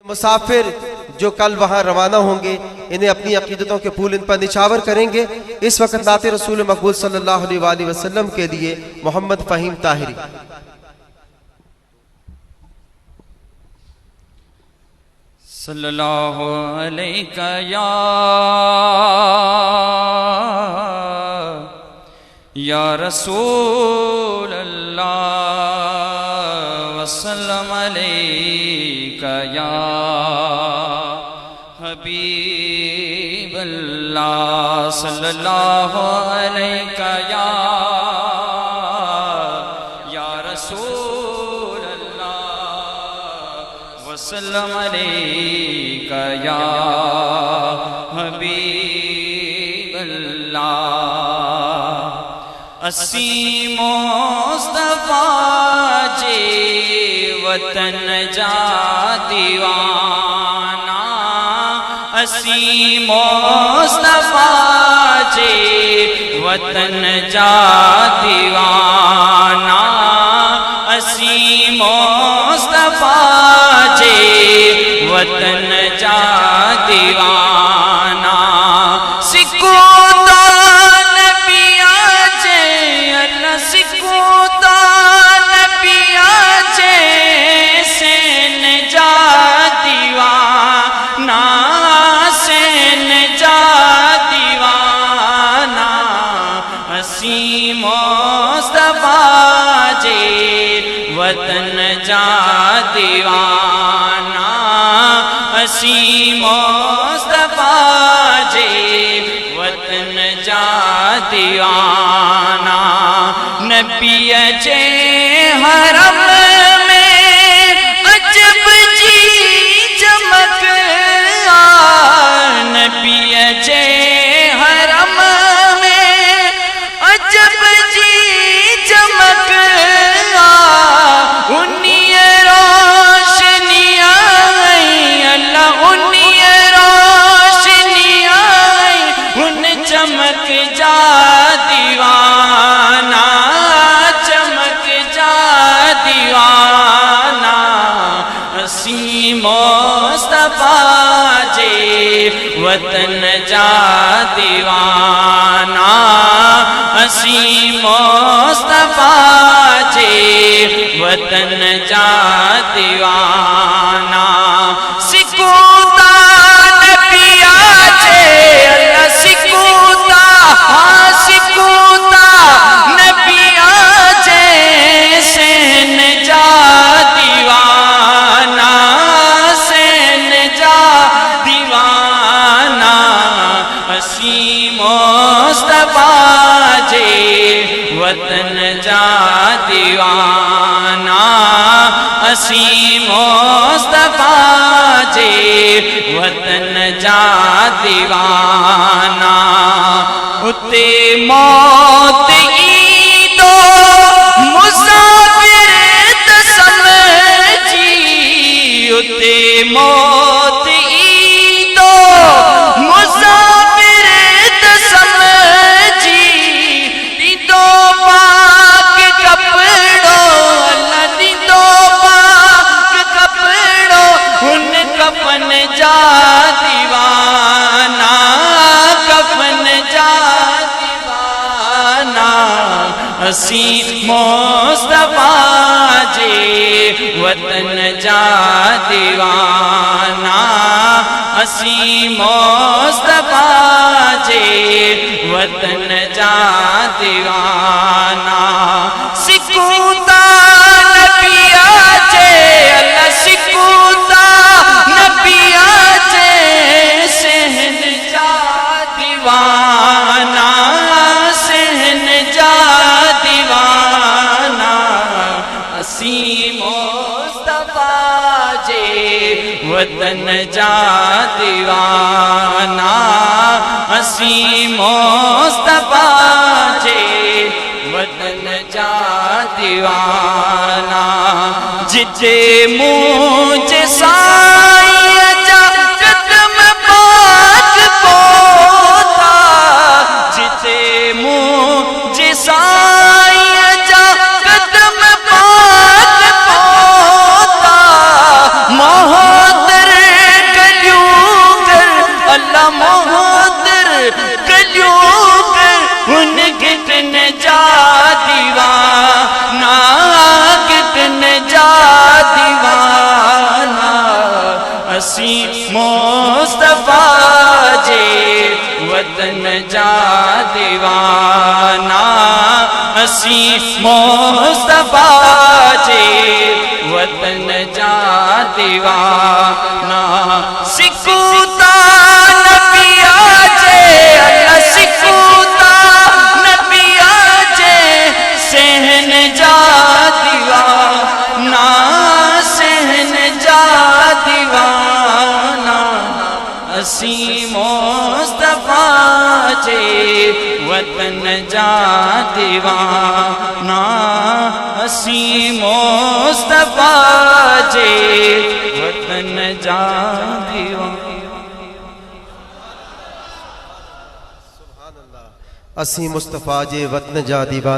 मुसाफिर जो कल वहाँ रवाना होंगे इन्हें अपनी अकीदतों के फूल इन पर निछावर करेंगे। इस वक्त नाते रसूल मकबूल सल्लल्लाहु अलैहि वसल्लम के लिए मोहम्मद फ़हीम ताहिरी। सल्लल्लाहु अलैका या रसूल अल्लाह वसल्लम अलैका या हबीब अल्लाह सल्लल्लाहु अलैका या रसूल अल्लाह वसल्लम अलैका या हबीब अल्लाह। असी मुस्तफा जे वतन जा दीवाना, असी मुस्तफा जे वतन जा दीवाना, असी मुस्तफा जे वतन जा दीवाना। सिक्को वतन जा दीवाना, असी मुस्तफा जे वतन जा दीवाना। नबी जे हरम में अजब जी चमक आ, नबी जे हरम में अजब जी चमक आ, उन्हीं रोशनियाँ अल्लाह उन्हीं रोशनियाँ उन चमक जा दीवाना, चमक जा दीवाना। असी मुस्तफा जे वतन जा दीवाना, असी मुस्तफा जे वतन जा दीवाना। सिकूता नबिया जे अल्लाह सिकूता, हाँ सिकूता नबिया जे सेन जा दीवाना, सेन जा दीवाना। असी मुस्तफा जे वतन जा दीवाना, असी मुस्तफा जे वतन जा दीवाना। उते मौत ईंदो मुसाफिर त समझी, उते मौत ईंदो मुसाफिर त समझी। दीदो पाक कपड़ो अल्लाह दीदो पाक कपड़ो उन कफन जा दीवाना, कफन जा दीवाना। असी मुस्तफा जे वतन जा दीवाना, असी मुस्तफा जे वतन जा दीवाना। सिकूता नबिया जे अल्लाह सिकूता नबिया जे सहन जा दीवाना, सहन जा दीवाना। असी मुस्तफा जे वतन जा दीवाना, असी मुस्तफा जे वतन जा दीवाना। जिते मुझे साईं जा कदम पाक पोता, जिते मुझे साईं जा कदम पाक पोता। मोहतर असी मुस्तफा जे वतन जा दीवाना असी मुस्तफा जे वतन जा दीवाना सिकूता नबिया जे अल्लाह सिकूता नबिया जे सहन जा दीवाना सहन जा दीवाना असी मुस्तफा जे वतन जा दीवाना असी मुस्तफा जे वतन जा दीवाना असी मुस्तफा जे वतन जा दीवाना